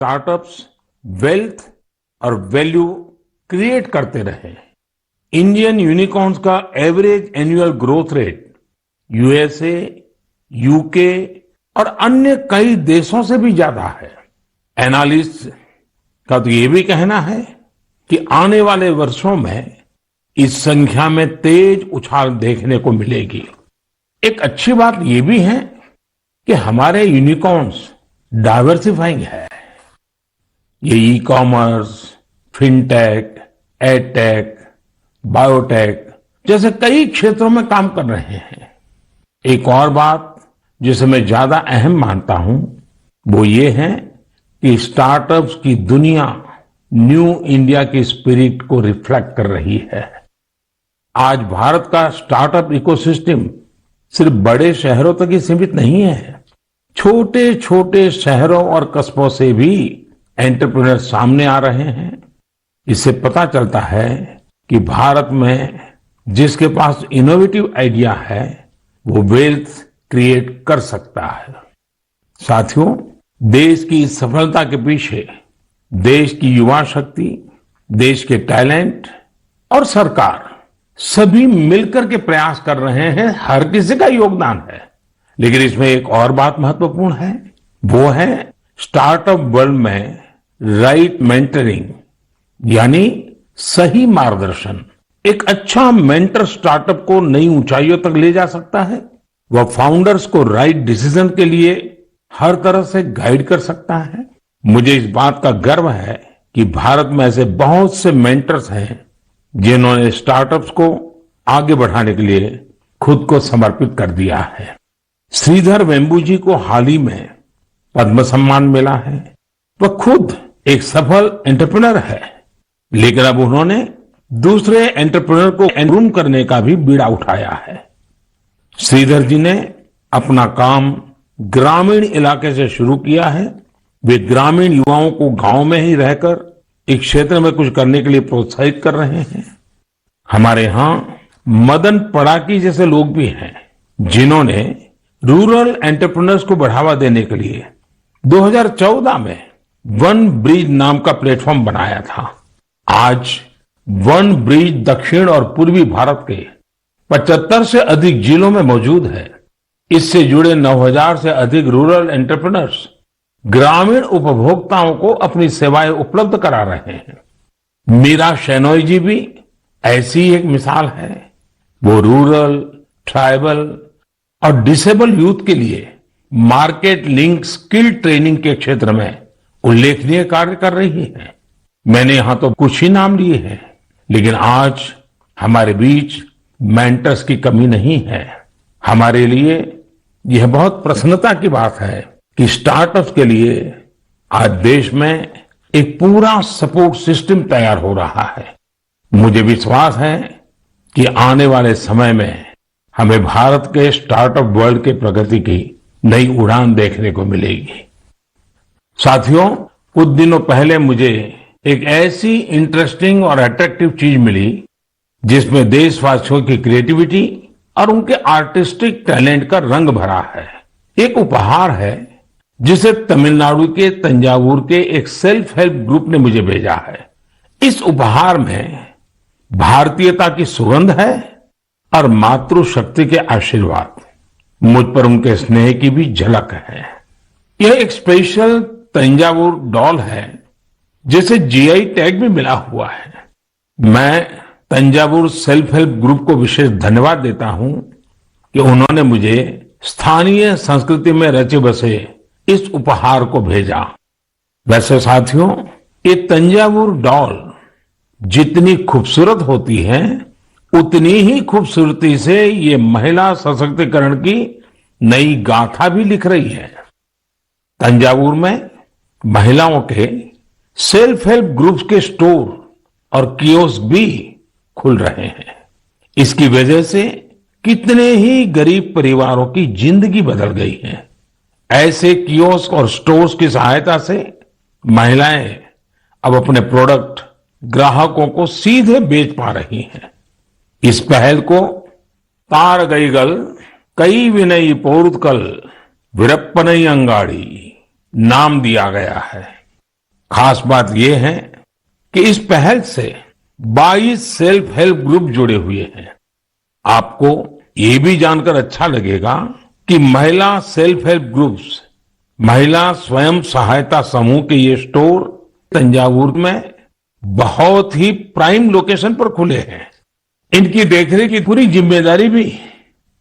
Startups wealth और value create करते रहे। इंडियन यूनिकॉर्न्स का average annual growth rate USA, UK और अन्य कई देशों से भी ज्यादा है। एनालिस्ट का तो ये भी कहना है कि आने वाले वर्षों में इस संख्या में तेज उछाल देखने को मिलेगी। एक अच्छी बात ये भी है कि हमारे यूनिकॉर्न्स डाइवर्सिफाइंग है। ये e commerce, fintech, edtech, biotech जैसे कई क्षेत्रों में काम कर रहे हैं। एक और बात जिसे मैं ज्यादा अहम मानता हूं वो ये है कि स्टार्टअप्स की दुनिया न्यू इंडिया की स्पिरिट को रिफ्लेक्ट कर रही है। आज भारत का स्टार्टअप इकोसिस्टम सिर्फ बड़े शहरों तक ही सीमित नहीं है। छोटे छोटे शहरों और कस्बों से भी एंटरप्रेन्योर सामने आ रहे हैं। इससे पता चलता है कि भारत में जिसके पास इनोवेटिव आइडिया है वो वेल्थ क्रिएट कर सकता है। साथियों, देश की सफलता के पीछे देश की युवा शक्ति, देश के टैलेंट और सरकार सभी मिलकर के प्रयास कर रहे हैं। हर किसी का योगदान है। लेकिन इसमें एक और बात महत्वपूर्ण है, वो है स्टार्टअप वर्ल्ड में राइट मेंटरिंग यानी सही मार्गदर्शन। एक अच्छा मेंटर स्टार्टअप को नई ऊंचाइयों तक ले जा सकता है। वह फाउंडर्स को राइट डिसीजन के लिए हर तरह से गाइड कर सकता है। मुझे इस बात का गर्व है कि भारत में ऐसे बहुत से मेंटर्स हैं जिन्होंने स्टार्टअप्स को आगे बढ़ाने के लिए खुद को समर्पित कर दिया है। श्रीधर वेम्बू जी को हाल ही में पद्म सम्मान मिला है। वह खुद एक सफल एंटरप्रेन्योर है, लेकिन अब उन्होंने दूसरे एंटरप्रेन्योर को एनरूम करने का भी बीड़ा उठाया है। श्रीधर जी ने अपना काम ग्रामीण इलाके से शुरू किया है। वे ग्रामीण युवाओं को गांव में ही रहकर इस क्षेत्र में कुछ करने के लिए प्रोत्साहित कर रहे हैं। हमारे यहां मदन पड़ाकी जैसे लोग भी हैं जिन्होंने रूरल एंटरप्रेन्योर्स को बढ़ावा देने के लिए 2014 में वन ब्रिज नाम का प्लेटफॉर्म बनाया था। आज वन ब्रिज दक्षिण और पूर्वी भारत के 75 से अधिक जिलों में मौजूद है। इससे जुड़े 9000 से अधिक रूरल एंटरप्रेन्योर्स ग्रामीण उपभोक्ताओं को अपनी सेवाएं उपलब्ध करा रहे हैं। मीरा शेनॉय जी भी ऐसी एक मिसाल है। वो रूरल, ट्राइबल और डिसेबल यूथ के लिए मार्केट लिंक स्किल ट्रेनिंग के क्षेत्र में उल्लेखनीय कार्य कर रही है। मैंने यहां तो कुछ ही नाम लिए हैं, लेकिन आज हमारे बीच मेंटर्स की कमी नहीं है। हमारे लिए यह बहुत प्रसन्नता की बात है कि स्टार्टअप्स के लिए आज देश में एक पूरा सपोर्ट सिस्टम तैयार हो रहा है। मुझे विश्वास है कि आने वाले समय में हमें भारत के स्टार्टअप वर्ल्ड के प्रगति की नई उड़ान देखने को मिलेगी। साथियों, कुछ दिनों पहले मुझे एक ऐसी इंटरेस्टिंग और अट्रैक्टिव चीज मिली जिसमें देशवासियों की क्रिएटिविटी और उनके आर्टिस्टिक टैलेंट का रंग भरा है। एक उपहार है जिसे तमिलनाडु के तंजावुर के एक सेल्फ हेल्प ग्रुप ने मुझे भेजा है। इस उपहार में भारतीयता की सुगंध है और मातृशक्ति के आशीर्वाद। मुझ पर उनके स्नेह की भी झलक है। यह एक स्पेशल तंजावुर डॉल है जिसे जीआई टैग भी मिला हुआ है। मैं तंजावुर सेल्फ हेल्प ग्रुप को विशेष धन्यवाद देता हूं कि उन्होंने मुझे स्थानीय संस्कृति में रचे बसे इस उपहार को भेजा। वैसे साथियों, ये तंजावुर डॉल जितनी खूबसूरत होती है उतनी ही खूबसूरती से ये महिला सशक्तिकरण की नई गाथा भी लिख रही है। तंजावुर में महिलाओं के सेल्फ हेल्प ग्रुप्स के स्टोर और कियोस्क भी खुल रहे हैं। इसकी वजह से कितने ही गरीब परिवारों की जिंदगी बदल गई है। ऐसे कियोस्क और स्टोर्स की सहायता से महिलाएं अब अपने प्रोडक्ट ग्राहकों को सीधे बेच पा रही हैं। इस पहल को तारगईगल कई विनयी पोरुत्कल विरप्पनई अंगाड़ी नाम दिया गया है। खास बात यह है कि इस पहल से 22 सेल्फ हेल्प ग्रुप जुड़े हुए हैं। आपको ये भी जानकर अच्छा लगेगा कि महिला सेल्फ हेल्प ग्रुप्स, महिला स्वयं सहायता समूह के ये स्टोर तंजावुर में बहुत ही प्राइम लोकेशन पर खुले हैं। इनकी देखरेख की पूरी जिम्मेदारी भी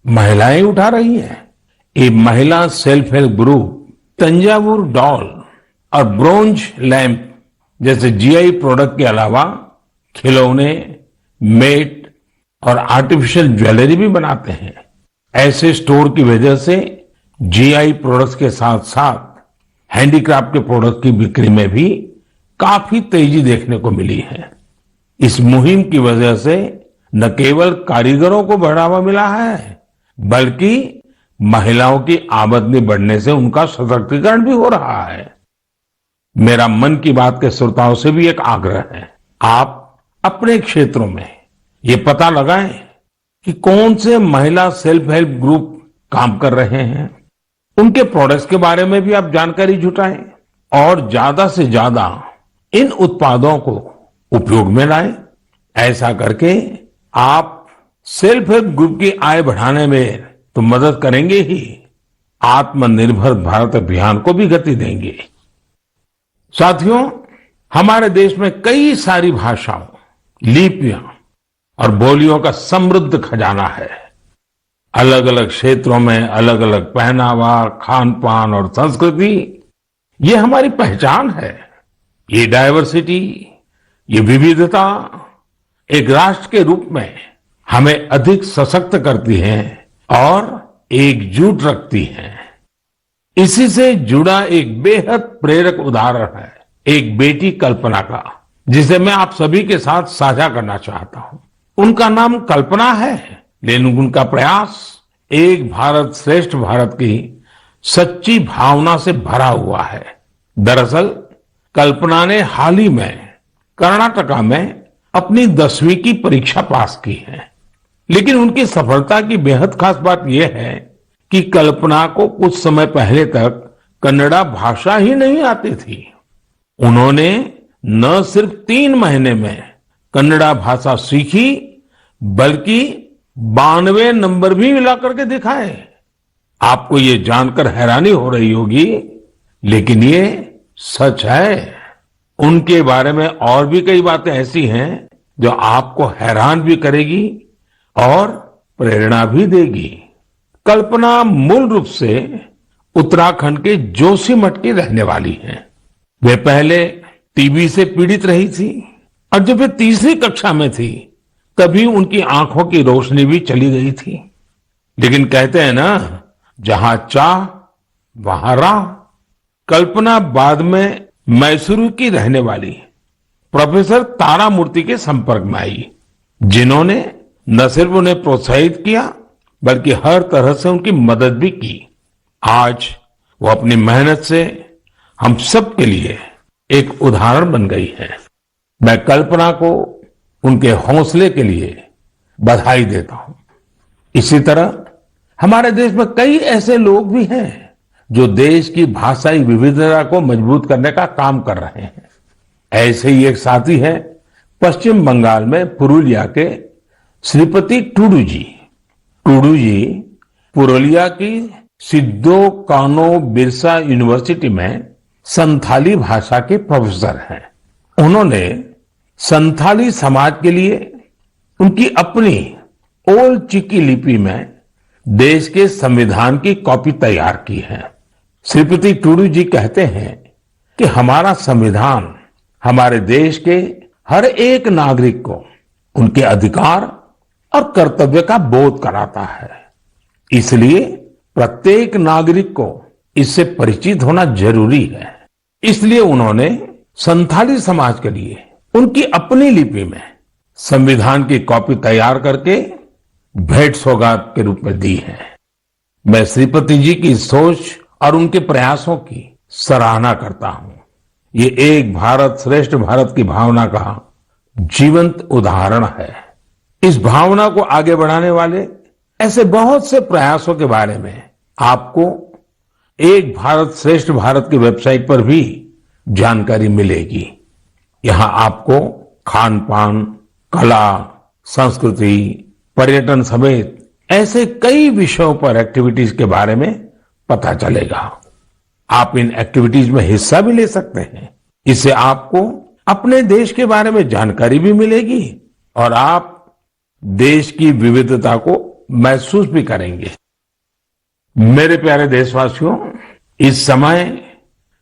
महिलाएं उठा रही हैं। ये महिला self help group Thanjavur doll और ब्रोंज लैंप जैसे जीआई प्रोडक्ट के अलावा खिलौने, मेट और आर्टिफिशियल ज्वेलरी भी बनाते हैं। ऐसे स्टोर की वजह से जीआई प्रोडक्ट्स के साथ साथ हैंडीक्राफ्ट के प्रोडक्ट की बिक्री में भी काफी तेजी देखने को मिली है। इस मुहिम की वजह से न केवल कारीगरों को बढ़ावा मिला है, बल्कि महिलाओं की आमदनी बढ़ने से उनका सशक्तिकरण भी हो रहा है। मेरा मन की बात के श्रोताओं से भी एक आग्रह है, आप अपने क्षेत्रों में ये पता लगाएं कि कौन से महिला सेल्फ हेल्प ग्रुप काम कर रहे हैं। उनके प्रोडक्ट्स के बारे में भी आप जानकारी जुटाएं और ज्यादा से ज्यादा इन उत्पादों को उपयोग में लाएं। ऐसा करके आप सेल्फ हेल्प ग्रुप की आय बढ़ाने में तो मदद करेंगे ही, आत्मनिर्भर भारत अभियान को भी गति देंगे। साथियों, हमारे देश में कई सारी भाषाओं, लिपियां और बोलियों का समृद्ध खजाना है। अलग अलग क्षेत्रों में अलग अलग पहनावा, खान पान और संस्कृति, ये हमारी पहचान है। ये डायवर्सिटी, ये विविधता एक राष्ट्र के रूप में हमें अधिक सशक्त करती है और एकजुट रखती है। इसी से जुड़ा एक बेहद प्रेरक उदाहरण है एक बेटी कल्पना का, जिसे मैं आप सभी के साथ साझा करना चाहता हूं। उनका नाम कल्पना है, लेकिन उनका प्रयास एक भारत श्रेष्ठ भारत की सच्ची भावना से भरा हुआ है। दरअसल कल्पना ने हाल ही में कर्नाटका में अपनी 10वीं की परीक्षा पास की है। लेकिन उनकी सफलता की बेहद खास बात यह है कि कल्पना को कुछ समय पहले तक कन्नड़ा भाषा ही नहीं आती थी। उन्होंने न सिर्फ 3 महीने में कन्नड़ा भाषा सीखी, बल्कि 92 नंबर भी मिला करके दिखाए। आपको ये जानकर हैरानी हो रही होगी, लेकिन ये सच है। उनके बारे में और भी कई बातें ऐसी हैं जो आपको हैरान भी करेगी और प्रेरणा भी देगी। कल्पना मूल रूप से उत्तराखंड के जोशीमठ की रहने वाली हैं। वे पहले टीबी से पीड़ित रही थी और जब वे 3री कक्षा में थी तभी उनकी आंखों की रोशनी भी चली गई थी। लेकिन कहते हैं ना, जहां चाह वहां राह। कल्पना बाद में मैसूरू की रहने वाली प्रोफेसर तारामूर्ति के संपर्क में आई, जिन्होंने न सिर्फ उन्हें प्रोत्साहित किया बल्कि हर तरह से उनकी मदद भी की। आज वो अपनी मेहनत से हम सब के लिए एक उदाहरण बन गई है। मैं कल्पना को उनके हौसले के लिए बधाई देता हूं। इसी तरह हमारे देश में कई ऐसे लोग भी हैं जो देश की भाषाई विविधता को मजबूत करने का काम कर रहे हैं। ऐसे ही एक साथी है पश्चिम बंगाल में पुरुलिया के श्रीपति टूडू जी। टूडू जी पुरुलिया की सिद्धो कानो बिरसा यूनिवर्सिटी में संथाली भाषा के प्रोफेसर हैं। उन्होंने संथाली समाज के लिए उनकी अपनी ओल चिकी लिपि में देश के संविधान की कॉपी तैयार की है। श्रीपति टूडू जी कहते हैं कि हमारा संविधान हमारे देश के हर एक नागरिक को उनके अधिकार और कर्तव्य का बोध कराता है। इसलिए प्रत्येक नागरिक को इससे परिचित होना जरूरी है। इसलिए उन्होंने संथाली समाज के लिए उनकी अपनी लिपि में संविधान की कॉपी तैयार करके भेंट सौगात के रूप में दी है। मैं श्रीपति जी की सोच और उनके प्रयासों की सराहना करता हूं। ये एक भारत श्रेष्ठ भारत की भावना का जीवंत उदाहरण है। इस भावना को आगे बढ़ाने वाले ऐसे बहुत से प्रयासों के बारे में आपको एक भारत श्रेष्ठ भारत की वेबसाइट पर भी जानकारी मिलेगी। यहाँ आपको खान पान, कला, संस्कृति, पर्यटन समेत ऐसे कई विषयों पर एक्टिविटीज के बारे में पता चलेगा। आप इन एक्टिविटीज में हिस्सा भी ले सकते हैं। इससे आपको अपने देश के बारे में जानकारी भी मिलेगी और आप देश की विविधता को महसूस भी करेंगे। मेरे प्यारे देशवासियों, इस समय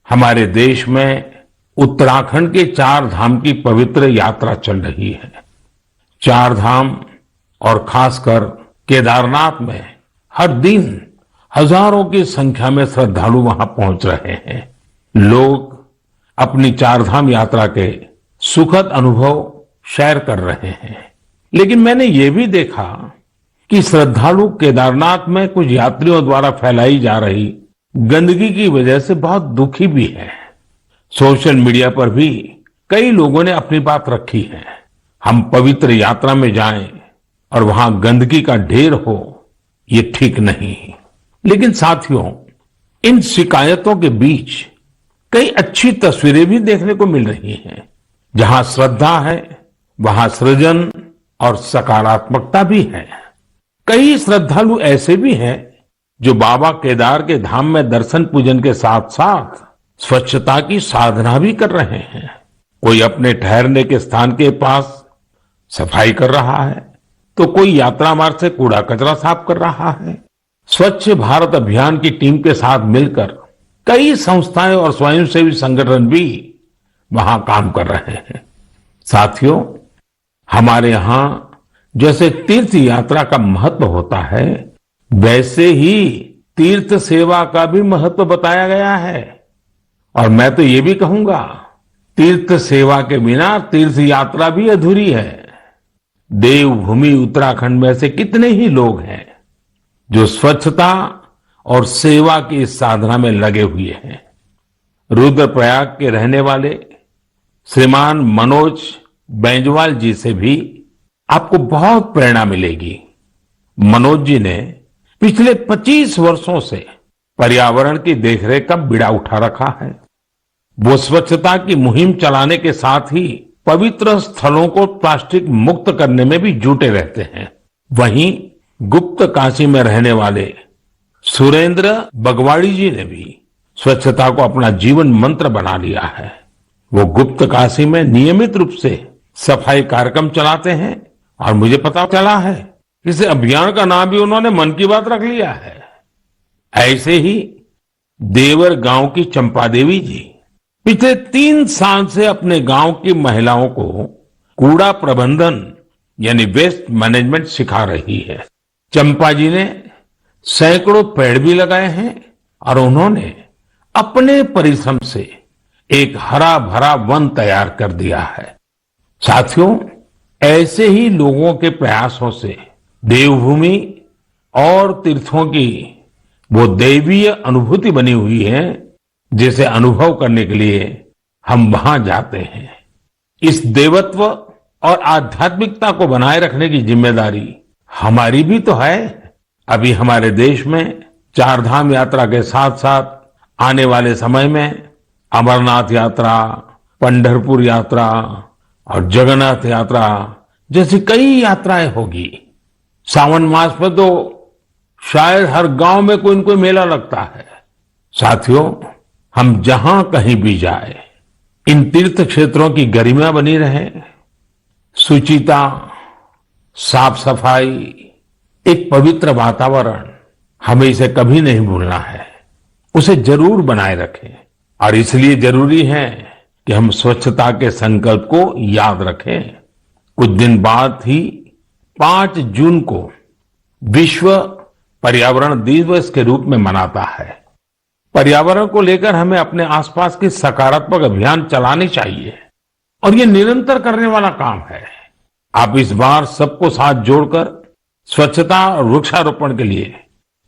हमारे देश में उत्तराखंड के 4 धाम की पवित्र यात्रा चल रही है। 4 धाम और खासकर केदारनाथ में हर दिन हजारों की संख्या में श्रद्धालु वहां पहुंच रहे हैं। लोग अपनी 4 धाम यात्रा के सुखद अनुभव शेयर कर रहे हैं। लेकिन मैंने ये भी देखा कि श्रद्धालु केदारनाथ में कुछ यात्रियों द्वारा फैलाई जा रही गंदगी की वजह से बहुत दुखी भी है। सोशल मीडिया पर भी कई लोगों ने अपनी बात रखी है। हम पवित्र यात्रा में जाएं और वहां गंदगी का ढेर हो, ये ठीक नहीं। लेकिन साथियों, इन शिकायतों के बीच कई अच्छी तस्वीरें भी देखने को मिल रही हैं। जहां श्रद्धा है, वहां सृजन और सकारात्मकता भी है। कई श्रद्धालु ऐसे भी हैं जो बाबा केदार के धाम में दर्शन पूजन के साथ साथ स्वच्छता की साधना भी कर रहे हैं। कोई अपने ठहरने के स्थान के पास सफाई कर रहा है, तो कोई यात्रा मार्ग से कूड़ा कचरा साफ कर रहा है। स्वच्छ भारत अभियान की टीम के साथ मिलकर कई संस्थाएं और स्वयंसेवी संगठन भी वहां काम कर रहे हैं। साथियों, हमारे यहां जैसे तीर्थ यात्रा का महत्व होता है, वैसे ही तीर्थ सेवा का भी महत्व बताया गया है। और मैं तो ये भी कहूंगा, तीर्थ सेवा के बिना तीर्थ यात्रा भी अधूरी है। देवभूमि उत्तराखंड में से कितने ही लोग हैं जो स्वच्छता और सेवा की इस साधना में लगे हुए हैं। रुद्रप्रयाग के रहने वाले श्रीमान मनोज बैंजवाल जी से भी आपको बहुत प्रेरणा मिलेगी। मनोज जी ने पिछले 25 वर्षों से पर्यावरण की देखरेख का बीड़ा उठा रखा है। वो स्वच्छता की मुहिम चलाने के साथ ही पवित्र स्थलों को प्लास्टिक मुक्त करने में भी जुटे रहते हैं। वहीं गुप्त काशी में रहने वाले सुरेंद्र बगवाड़ी जी ने भी स्वच्छता को अपना जीवन मंत्र बना लिया है। वो गुप्त काशी में नियमित रूप से सफाई कार्यक्रम चलाते हैं और मुझे पता चला है इस अभियान का नाम भी उन्होंने मन की बात रख लिया है। ऐसे ही देवर गांव की चंपा देवी जी पिछले 3 साल से अपने गांव की महिलाओं को कूड़ा प्रबंधन यानी वेस्ट मैनेजमेंट सिखा रही है। चंपा जी ने सैकड़ों पेड़ भी लगाए हैं और उन्होंने अपने परिश्रम से एक हरा भरा वन तैयार कर दिया है। साथियों, ऐसे ही लोगों के प्रयासों से देवभूमि और तीर्थों की वो दैवीय अनुभूति बनी हुई है, जिसे अनुभव करने के लिए हम वहां जाते हैं। इस देवत्व और आध्यात्मिकता को बनाए रखने की जिम्मेदारी हमारी भी तो है। अभी हमारे देश में 4 धाम यात्रा के साथ साथ आने वाले समय में अमरनाथ यात्रा, पंढरपुर यात्रा और जगन्नाथ यात्रा जैसी कई यात्राएं होगी। सावन मास में तो शायद हर गांव में कोई न कोई मेला लगता है। साथियों, हम जहां कहीं भी जाए, इन तीर्थ क्षेत्रों की गरिमा बनी रहे। शुचिता, साफ सफाई, एक पवित्र वातावरण, हमें इसे कभी नहीं भूलना है। उसे जरूर बनाए रखें और इसलिए जरूरी है कि हम स्वच्छता के संकल्प को याद रखें। कुछ दिन बाद ही 5 जून को विश्व पर्यावरण दिवस के रूप में मनाता है। पर्यावरण को लेकर हमें अपने आसपास की सकारात्मक अभियान चलाने चाहिए और ये निरंतर करने वाला काम है। आप इस बार सबको साथ जोड़कर स्वच्छता और वृक्षारोपण के लिए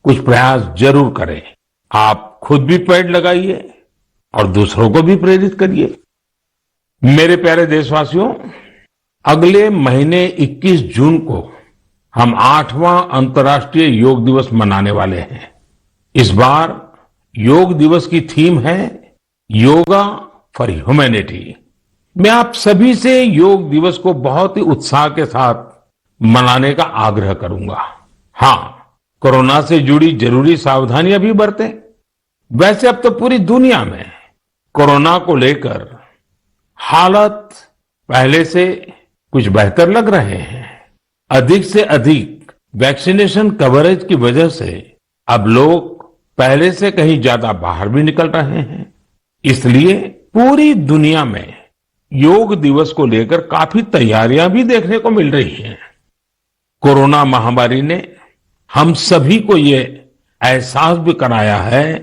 कुछ प्रयास जरूर करें। आप खुद भी पेड़ लगाइए और दूसरों को भी प्रेरित करिए। मेरे प्यारे देशवासियों, अगले महीने 21 जून को हम 8वां अंतर्राष्ट्रीय योग दिवस मनाने वाले हैं। इस बार योग दिवस की थीम है योगा फॉर ह्यूमैनिटी। मैं आप सभी से योग दिवस को बहुत ही उत्साह के साथ मनाने का आग्रह करूंगा। हाँ, कोरोना से जुड़ी जरूरी सावधानियां भी बरतें। वैसे अब तो पूरी दुनिया में कोरोना को लेकर हालत पहले से कुछ बेहतर लग रहे हैं। अधिक से अधिक वैक्सीनेशन कवरेज की वजह से अब लोग पहले से कहीं ज्यादा बाहर भी निकल रहे हैं। इसलिए पूरी दुनिया में योग दिवस को लेकर काफी तैयारियां भी देखने को मिल रही हैं। कोरोना महामारी ने हम सभी को ये एहसास भी कराया है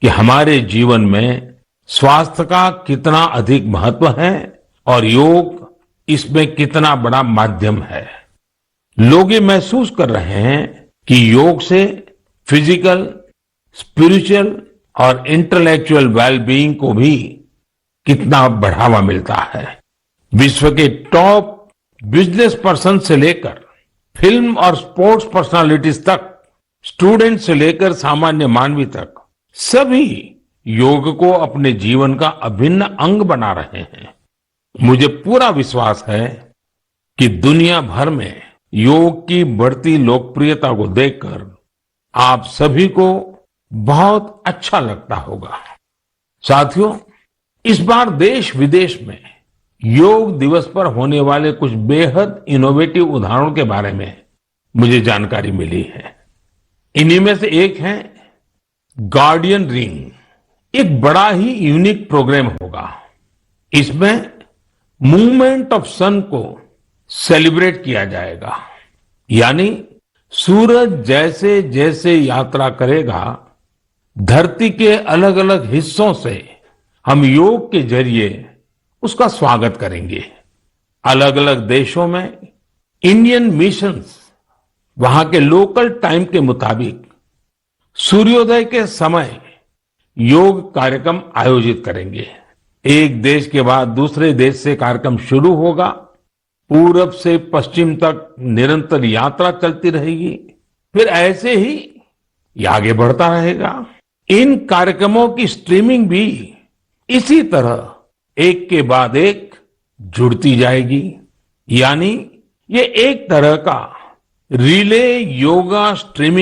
कि हमारे जीवन में स्वास्थ्य का कितना अधिक महत्व है और योग इसमें कितना बड़ा माध्यम है। लोग ये महसूस कर रहे हैं कि योग से फिजिकल, स्पिरिचुअल और इंटेलेक्चुअल वेलबीइंग को भी कितना बढ़ावा मिलता है। विश्व के टॉप बिजनेस पर्सन से लेकर फिल्म और स्पोर्ट्स पर्सनालिटीज तक, स्टूडेंट से लेकर सामान्य मानवी तक, सभी योग को अपने जीवन का अभिन्न अंग बना रहे हैं। मुझे पूरा विश्वास है कि दुनिया भर में योग की बढ़ती लोकप्रियता को देखकर आप सभी को बहुत अच्छा लगता होगा। साथियों, इस बार देश विदेश में योग दिवस पर होने वाले कुछ बेहद इनोवेटिव उदाहरणों के बारे में मुझे जानकारी मिली है। इन्हीं में से एक है गार्डियन रिंग। एक बड़ा ही यूनिक प्रोग्राम होगा। इसमें मूवमेंट ऑफ सन को सेलिब्रेट किया जाएगा, यानी सूरज जैसे जैसे यात्रा करेगा, धरती के अलग अलग हिस्सों से हम योग के जरिए उसका स्वागत करेंगे। अलग अलग देशों में इंडियन मिशंस वहां के लोकल टाइम के मुताबिक सूर्योदय के समय योग कार्यक्रम आयोजित करेंगे। एक देश के बाद दूसरे देश से कार्यक्रम शुरू होगा। पूरब से पश्चिम तक निरंतर यात्रा चलती रहेगी। फिर ऐसे ही ये आगे बढ़ता रहेगा। इन कार्यक्रमों की स्ट्रीमिंग भी इसी तरह एक के बाद एक जुड़ती जाएगी, यानी ये एक तरह का रिले योगा स्ट्रीमिंग